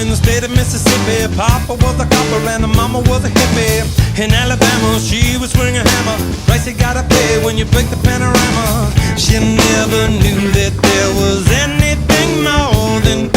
in the state of Mississippi. Papa was a copper and the mama was a hippie. In Alabama, she was swinging a hammer. Price you gotta pay when you break the panorama. She never knew that there was anything more than